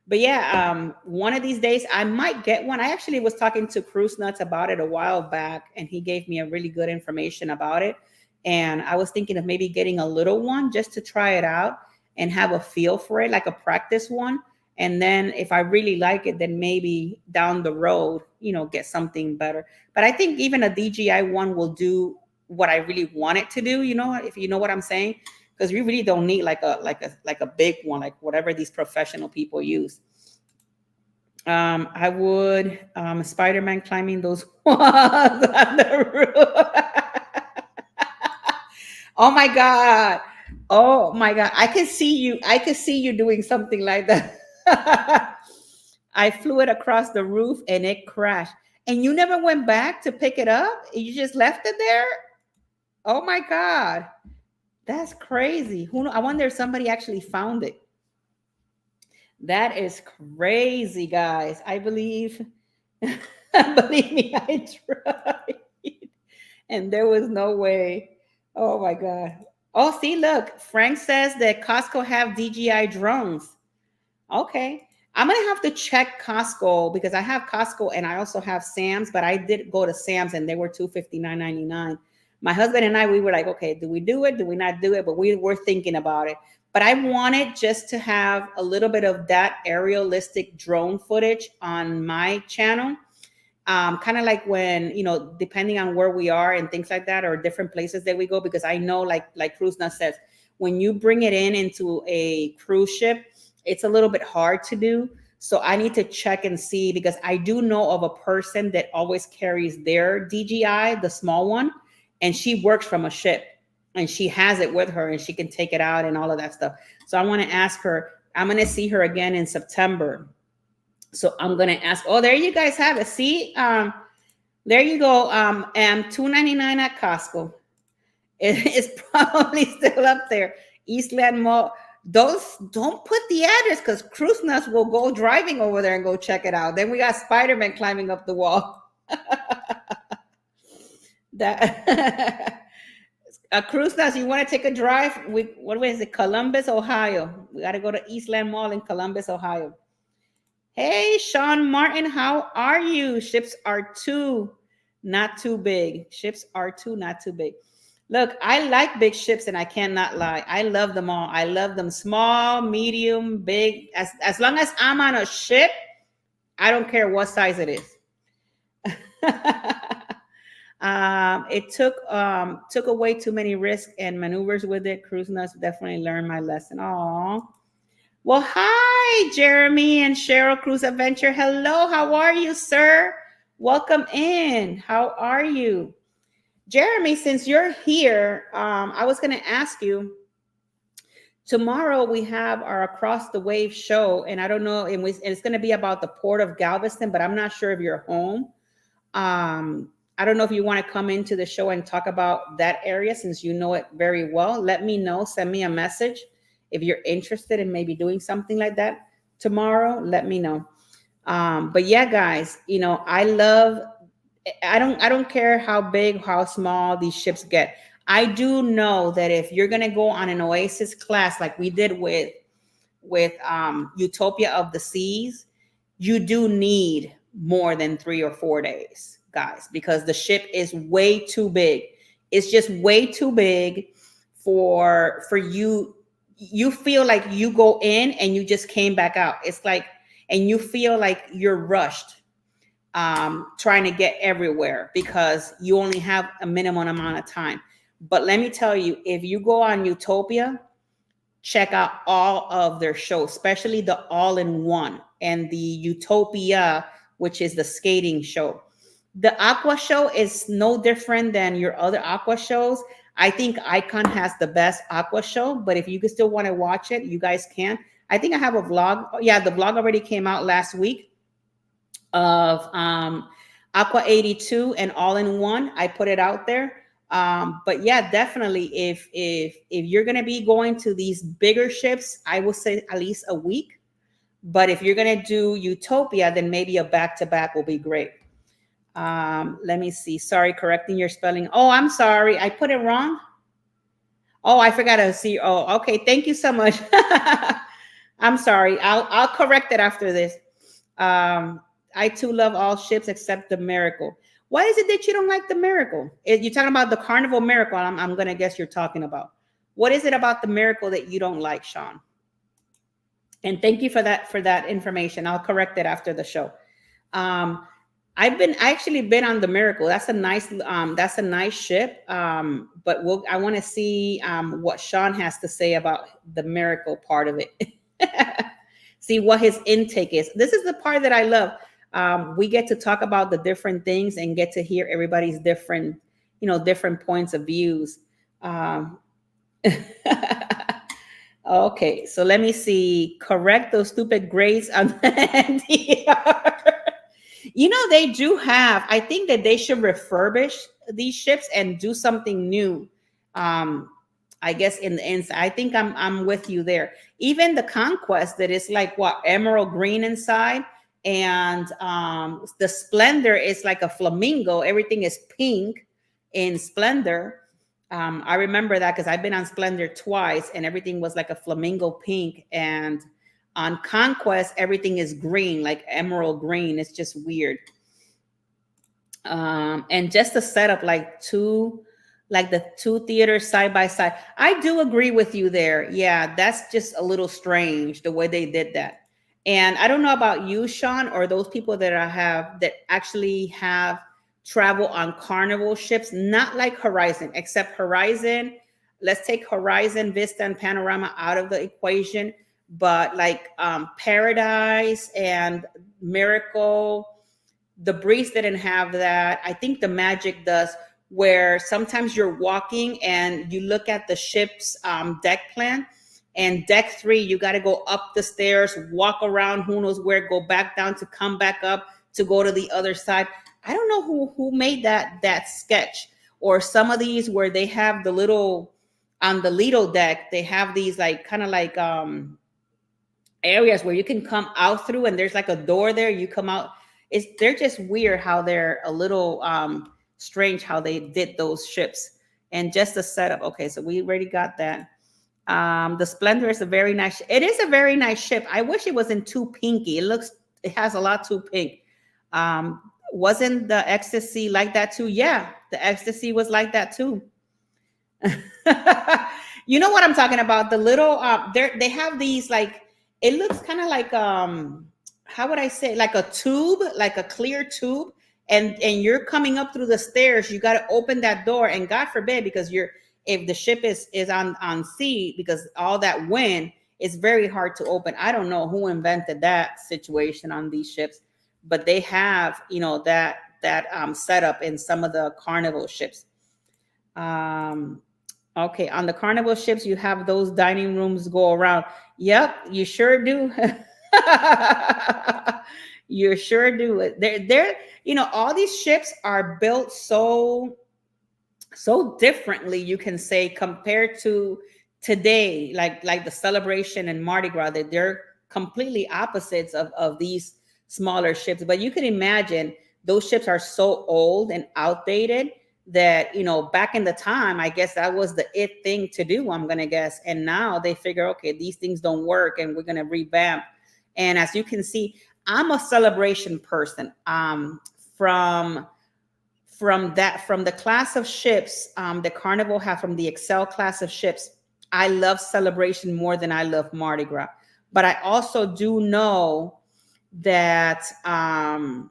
but yeah, one of these days I might get one. I actually was talking to Cruise Nuts about it a while back, and he gave me a really good information about it. And I was thinking of maybe getting a little one just to try it out and have a feel for it, like a practice one. And then if I really like it, then maybe down the road, get something better. But I think even a DJI one will do what I really want it to do, if you know what I'm saying. Because we really don't need like a big one, like whatever these professional people use. I would Spider-Man climbing those walls on the roof. Oh my God. Oh my God. I could see you. I could see you doing something like that. I flew it across the roof and it crashed. And you never went back to pick it up? You just left it there? Oh my God. That's crazy. I wonder if somebody actually found it. That is crazy, guys. I believe, believe me, I tried. And there was no way. Oh my God. Oh, see, look, Frank says that Costco have DJI drones. Okay. I'm gonna have to check Costco because I have Costco and I also have Sam's, but I did go to Sam's and they were $259.99. My husband and I, we were like, okay, do we do it? Do we not do it? But we were thinking about it. But I wanted just to have a little bit of that aerialistic drone footage on my channel. Kind of like when, depending on where we are and things like that, or different places that we go, because I know like Cruise Nut says, when you bring it into a cruise ship, it's a little bit hard to do. So I need to check and see, because I do know of a person that always carries their DJI, the small one, and she works from a ship and she has it with her and she can take it out and all of that stuff. So I want to ask her. I'm going to see her again in September. So I'm going to ask. Oh, there you guys have it. See, there you go. And $2.99 at Costco. It's probably still up there. Eastland Mall. Don't put the address, because Cruise Nuts will go driving over there and go check it out. Then we got Spider-Man climbing up the wall. That Cruise Nuts, you want to take a drive? What is it? Columbus, Ohio. We got to go to Eastland Mall in Columbus, Ohio. Hey, Sean Martin, how are you? Ships are not too big. Ships are not too big. Look, I like big ships, and I cannot lie. I love them all. I love them small, medium, big. As long as I'm on a ship, I don't care what size it is. It took away too many risks and maneuvers with it. Cruise Nuts definitely learned my lesson. Aw. Well, hi, Jeremy and Cheryl Cruise Adventure. Hello, how are you, sir? Welcome in. How are you? Jeremy, since you're here, I was going to ask you, tomorrow we have our Across the Wave show, and I don't know, and it's going to be about the Port of Galveston, but I'm not sure if you're home. I don't know if you want to come into the show and talk about that area, since you know it very well. Let me know. Send me a message if you're interested in maybe doing something like that tomorrow. Let me know. But yeah, guys, I don't care how big, how small these ships get. I do know that if you're gonna go on an Oasis class like we did with Utopia of the Seas, you do need more than 3 or 4 days, guys, because the ship is way too big. It's just way too big for you. You feel like you go in and you just came back out. It's like, and you feel like you're rushed, trying to get everywhere because you only have a minimum amount of time. But let me tell you, if you go on Utopia, check out all of their shows, especially the all-in-one and the Utopia, which is the skating show. The Aqua show is no different than your other Aqua shows. I think Icon has the best Aqua show, but if you still want to watch it, you guys can. I think I have a vlog. Yeah, the vlog already came out last week of Aqua 82 and all-in-one. I put it out there. But yeah, definitely, if you're gonna be going to these bigger ships, I will say at least a week. But if you're gonna do Utopia, then maybe a back-to-back will be great. Let me see. Sorry, correcting your spelling. Oh, I'm sorry. I put it wrong. Oh, I forgot to see. Oh, okay. Thank you so much. I'm sorry. I'll correct it after this. Um, I too love all ships except the Miracle. Why is it that you don't like the Miracle? You're talking about the Carnival Miracle. I'm gonna guess you're talking about. What is it about the Miracle that you don't like, Sean? And thank you for that information. I'll correct it after the show. Um, I actually been on the Miracle. That's a nice ship. But I want to see what Sean has to say about the Miracle part of it. See what his intake is. This is the part that I love. We get to talk about the different things and get to hear everybody's different points of views. Um, okay, so let me see. Correct those stupid grades on the NDR. They do have, I think that they should refurbish these ships and do something new. I guess in the inside, I think I'm with you there. Even the Conquest, that is like what, emerald green inside, and the Splendor is like a flamingo. Everything is pink in Splendor. I remember that because I've been on Splendor twice, and everything was like a flamingo pink. And on Conquest, everything is green, like emerald green. It's just weird. And just to set up like the two theaters side by side. I do agree with you there. Yeah, that's just a little strange the way they did that. And I don't know about you, Sean, or those people that actually have travel on Carnival ships, not like Horizon, except Horizon. Let's take Horizon, Vista, and Panorama out of the equation. But like Paradise and Miracle, the Breeze didn't have that. I think the Magic does, where sometimes you're walking and you look at the ship's deck plan, and deck 3, you got to go up the stairs, walk around, who knows where, go back down to come back up to go to the other side. I don't know who made that sketch. Or some of these where they have the little, on the Lido deck, they have these like kind of like areas where you can come out through, and there's like a door there, you come out. They're just weird how they're a little strange how they did those ships. And just the setup. Okay, so we already got that. The Splendor is it is a very nice ship. I wish it wasn't too pinky. It has a lot too pink. Wasn't the Ecstasy like that too? Yeah, the Ecstasy was like that too. You know what I'm talking about? The little they have these, like, it looks kind of like how would I say, like a tube, like a clear tube, and you're coming up through the stairs. You got to open that door, and God forbid, because if the ship is on sea, because all that wind, it's very hard to open. I don't know who invented that situation on these ships, but they have that setup in some of the Carnival ships. Okay, on the Carnival ships, you have those dining rooms go around. Yep, you sure do. You sure do. They're all these ships are built so differently, you can say, compared to today, like the Celebration and Mardi Gras, that they're completely opposites of these smaller ships. But you can imagine those ships are so old and outdated that back in the time, I guess that was the it thing to do, I'm gonna guess. And now they figure, okay, these things don't work, and we're gonna revamp. And as you can see, I'm a Celebration person. From the class of ships the Carnival have, from the Excel class of ships, I love Celebration more than I love Mardi Gras. But I also do know that how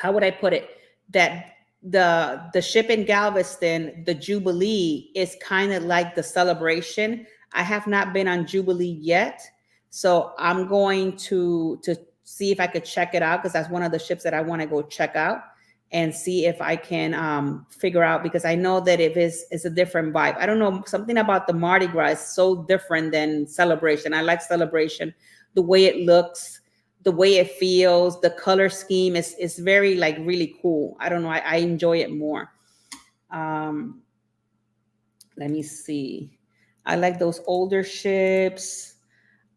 would I put it, that the ship in Galveston, the Jubilee, is kind of like the Celebration. I have not been on Jubilee yet, so I'm going to see if I could check it out, because that's one of the ships that I want to go check out and see if I can figure out, because I know that it's a different vibe. I don't know, something about the Mardi Gras is so different than Celebration. I like Celebration, the way it looks, the way it feels, the color scheme is very, like, really cool. I don't know, I enjoy it more. Let me see. I like those older ships.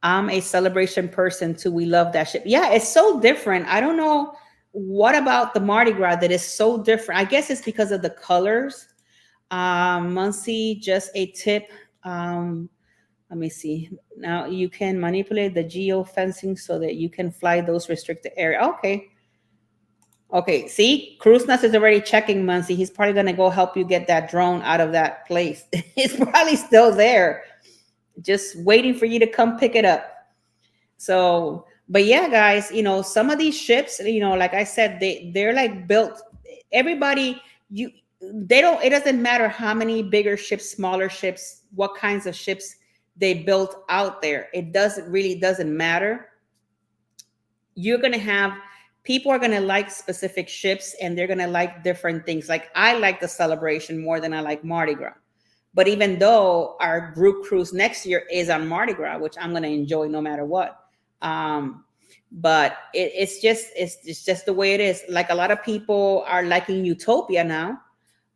I'm a Celebration person too. We love that ship. Yeah, it's so different. I don't know what about the Mardi Gras that is so different? I guess it's because of the colors. Muncie, just a tip. Let me see. Now you can manipulate the geofencing so that you can fly those restricted areas. Okay. Okay. See, Cruise Nuts is already checking Muncie. He's probably going to go help you get that drone out of that place. It's probably still there, just waiting for you to come pick it up. So, but yeah, guys, some of these ships, like I said, they're like built. Everybody, they don't. It doesn't matter how many bigger ships, smaller ships, what kinds of ships they built out there. It doesn't matter. You're gonna have people are gonna like specific ships, and they're gonna like different things. Like I like the Celebration more than I like Mardi Gras. But even though our group cruise next year is on Mardi Gras, which I'm going to enjoy no matter what, but it's just the way it is. Like a lot of people are liking Utopia now,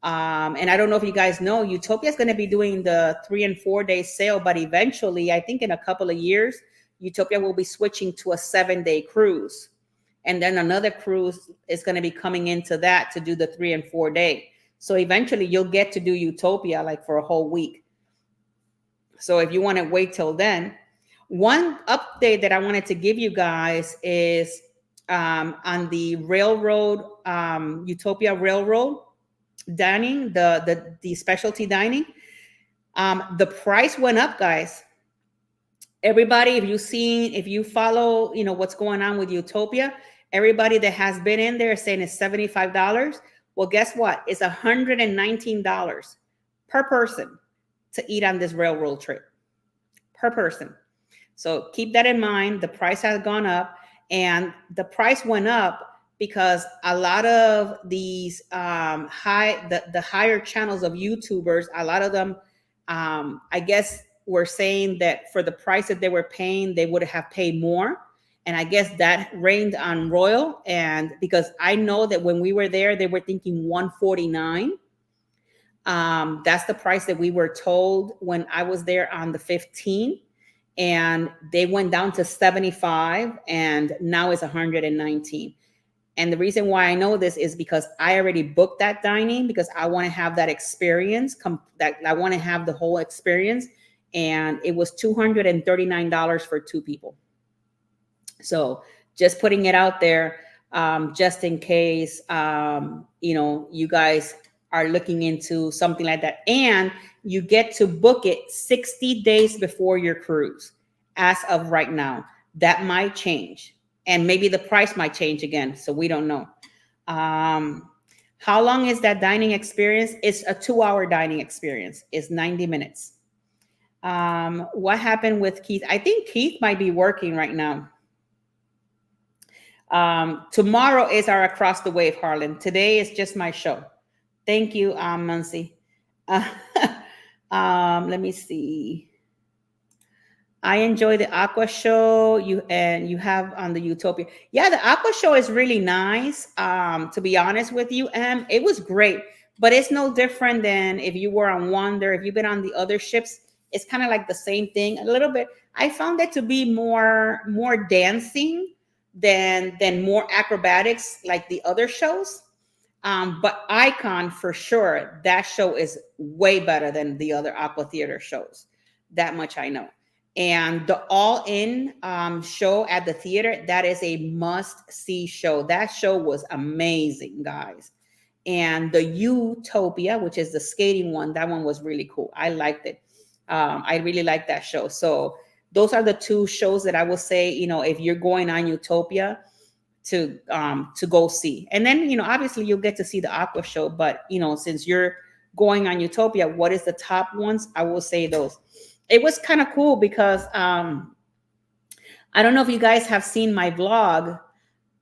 and I don't know if you guys know, Utopia is going to be doing the 3 and 4 day sail, but eventually, I think in a couple of years, Utopia will be switching to a 7-day cruise, and then another cruise is going to be coming into that to do the 3 and 4 day. So eventually you'll get to do Utopia like for a whole week. So if you want to wait till then, one update that I wanted to give you guys is on the railroad, Utopia Railroad dining, the specialty dining. The price went up, guys. Everybody, if you follow, what's going on with Utopia, everybody that has been in there is saying it's $75. Well, guess what? It's $119 per person to eat on this railroad trip per person. So keep that in mind. The price has gone up, and the price went up because a lot of these the higher channels of YouTubers, a lot of them, I guess, were saying that for the price that they were paying, they would have paid more. And I guess that rained on Royal. And because I know that when we were there, they were thinking $149. That's the price that we were told when I was there on the 15th. And they went down to 75, and now it's 119. And the reason why I know this is because I already booked that dining, because I want to have that experience, that I want to have the whole experience. And it was $239 for 2 people. So just putting it out there, just in case, you guys are looking into something like that. And you get to book it 60 days before your cruise. As of right now, that might change. And maybe the price might change again. So we don't know. How long is that dining experience? It's a 2-hour dining experience. It's 90 minutes. What happened with Keith? I think Keith might be working right now. Tomorrow is our Across the Wave, Harlan. Today is just my show. Thank you, Muncie. Let me see. I enjoy the Aqua show you have on the Utopia. Yeah, the Aqua show is really nice. To be honest with you, it was great, but it's no different than if you were on Wonder. If you've been on the other ships, it's kind of like the same thing a little bit. I found it to be more dancing than more acrobatics like the other shows. But Icon, for sure, that show is way better than the other Aqua Theater shows. That much I know. And the All In show at the theater, that is a must-see show. That show was amazing, guys. And the Utopia, which is the skating one, that one was really cool. I liked it. I really liked that show. So those are the 2 shows that I will say, if you're going on Utopia, to go see. And then, obviously you'll get to see the Aqua show, but, since you're going on Utopia, what is the top ones? I will say those. It was kind of cool because I don't know if you guys have seen my vlog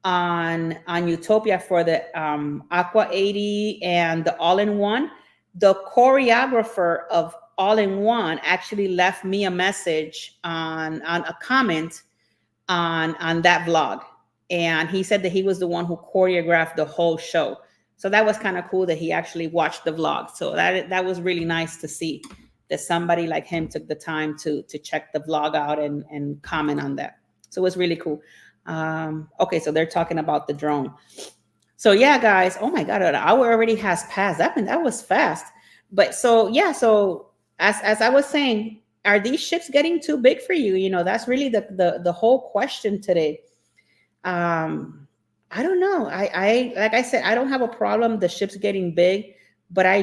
on Utopia for the Aqua 80 and the All-in-One. The choreographer of All-in-One actually left me a message on a comment on that vlog. And he said that he was the one who choreographed the whole show. So that was kind of cool that he actually watched the vlog. So that was really nice to see that somebody like him took the time to check the vlog out and comment on that. So it was really cool. Okay, so they're talking about the drone. So yeah, guys. Oh my God, an hour already has passed. That was fast. But so yeah, so as I was saying, are these ships getting too big for you? You know, that's really the whole question today. Um, I don't know. I like I said, I don't have a problem the ships getting big, but I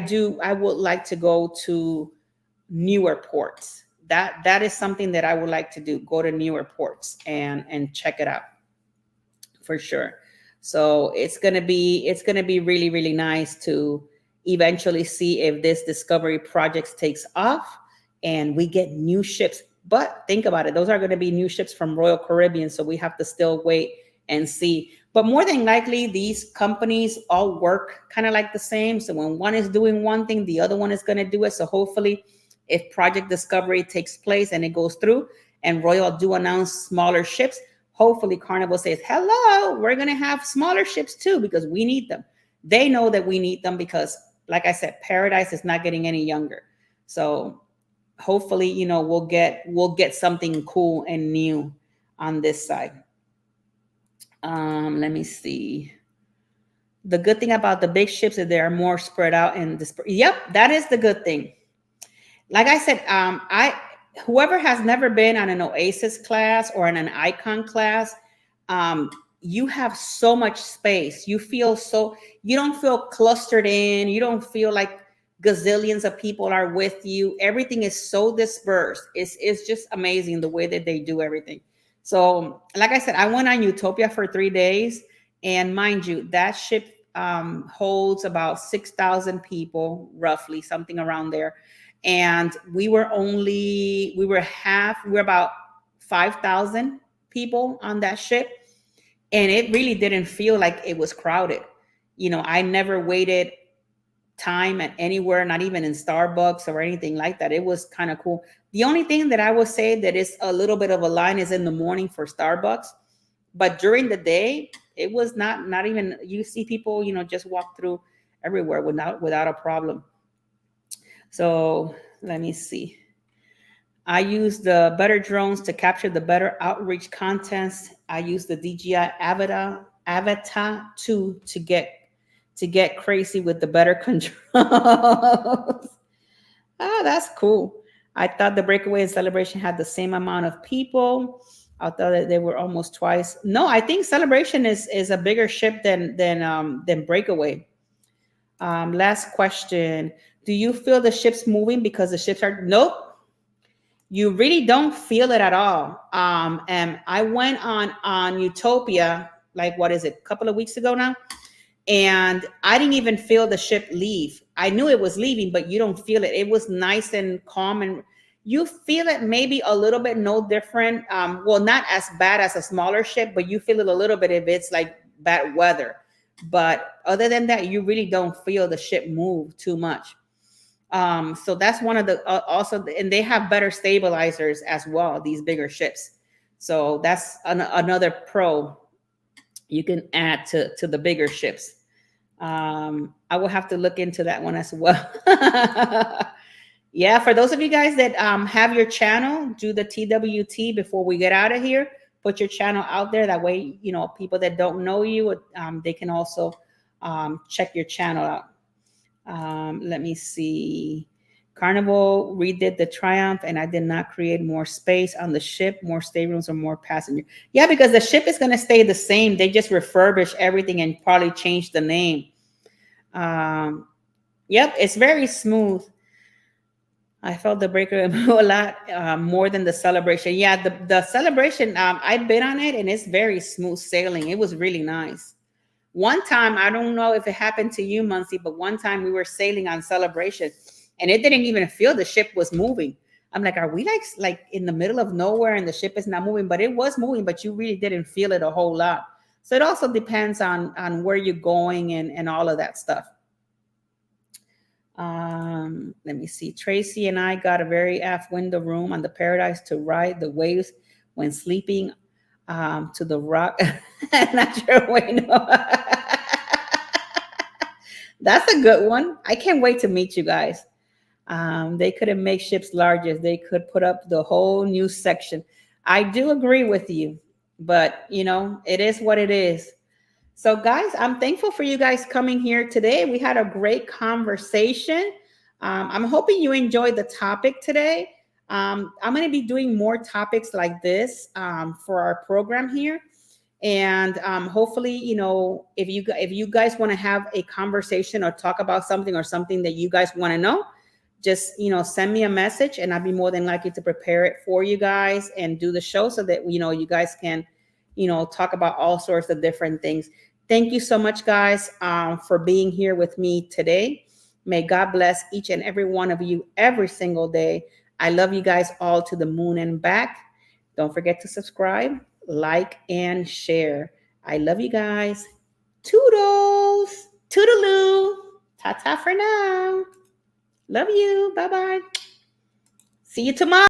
would like to go to newer ports. That is something that I would like to do. Go to newer ports and check it out for sure. So it's gonna be really really nice to eventually see if this discovery project takes off and we get new ships. But think about it; those are going to be new ships from Royal Caribbean, so we have to still wait and see. But more than likely, these companies all work kind of like the same. So when one is doing one thing, the other one is going to do it. So hopefully, if Project Discovery takes place and it goes through, and Royal do announce smaller ships, hopefully Carnival says, hello, we're going to have smaller ships too because we need them. They know that we need them because, like I said, Paradise is not getting any younger. So hopefully, we'll get something cool and new on this side. Let me see. The good thing about the big ships is they are more spread out and yep, that is the good thing. Like I said, I whoever has never been on an Oasis class or in an Icon class, um, you have so much space. You don't feel clustered in. You don't feel like gazillions of people are with you. Everything is so dispersed. It's just amazing the way that they do everything. So, like I said, I went on Utopia for 3 days, and mind you, that ship holds about 6,000 people, roughly something around there, and we were about 5,000 people on that ship, and it really didn't feel like it was crowded. I never waited time at anywhere, not even in Starbucks or anything like that. It was kind of cool. The only thing that I would say that is a little bit of a line is in the morning for Starbucks, but during the day it was not even. You see people just walk through everywhere without a problem. So let me see. I use the better drones to capture the better outreach contents. I use the DJI Avatar 2 to get crazy with the better controls. Oh, that's cool. I thought the Breakaway and Celebration had the same amount of people. I thought that they were almost twice. No, I think Celebration is a bigger ship than Breakaway. Last question. Do you feel the ships moving because the ships are nope? You really don't feel it at all. And I went on Utopia, like what is it, a couple of weeks ago now, and I didn't even feel the ship leave. I knew it was leaving, but you don't feel it. It was nice and calm, and you feel it maybe a little bit no different. Well, not as bad as a smaller ship, but you feel it a little bit if it's like bad weather. But other than that, you really don't feel the ship move too much. So that's one of the also, and they have better stabilizers as well, these bigger ships. So that's another pro you can add to the bigger ships. I will have to look into that one as well. Yeah, for those of you guys that have your channel, do the TWT before we get out of here. Put your channel out there. That way, people that don't know you, they can also check your channel out. Let me see. Carnival redid the Triumph, and I did not create more space on the ship, more staterooms, or more passenger. Yeah, because the ship is going to stay the same. They just refurbish everything and probably change the name. Yep, it's very smooth. I felt the breaker a lot more than the Celebration. Yeah, the Celebration, I've been on it, and it's very smooth sailing. It was really nice. One time, I don't know if it happened to you, Muncie, but one time we were sailing on Celebration, and it didn't even feel the ship was moving. I'm like, are we like in the middle of nowhere and the ship is not moving? But it was moving, but you really didn't feel it a whole lot. So it also depends on where you're going and all of that stuff. Let me see. Tracy and I got a very aft window room on the Paradise to ride the waves when sleeping to the rock. Not sure window. That's a good one. I can't wait to meet you guys. They couldn't make ships larger. They could put up the whole new section. I do agree with you. but it is what it is. So, guys, I'm thankful for you guys coming here today. We had a great conversation. I'm hoping you enjoyed the topic today. I'm going to be doing more topics like this for our program here, and hopefully, if you guys want to have a conversation or talk about something or something that you guys want to know, just send me a message, and I'll be more than likely to prepare it for you guys and do the show so that you guys can talk about all sorts of different things. Thank you so much, guys, for being here with me today. May God bless each and every one of you every single day. I love you guys all to the moon and back. Don't forget to subscribe, like, and share. I love you guys. Toodles, toodaloo, ta ta for now. Love you. Bye bye. See you tomorrow.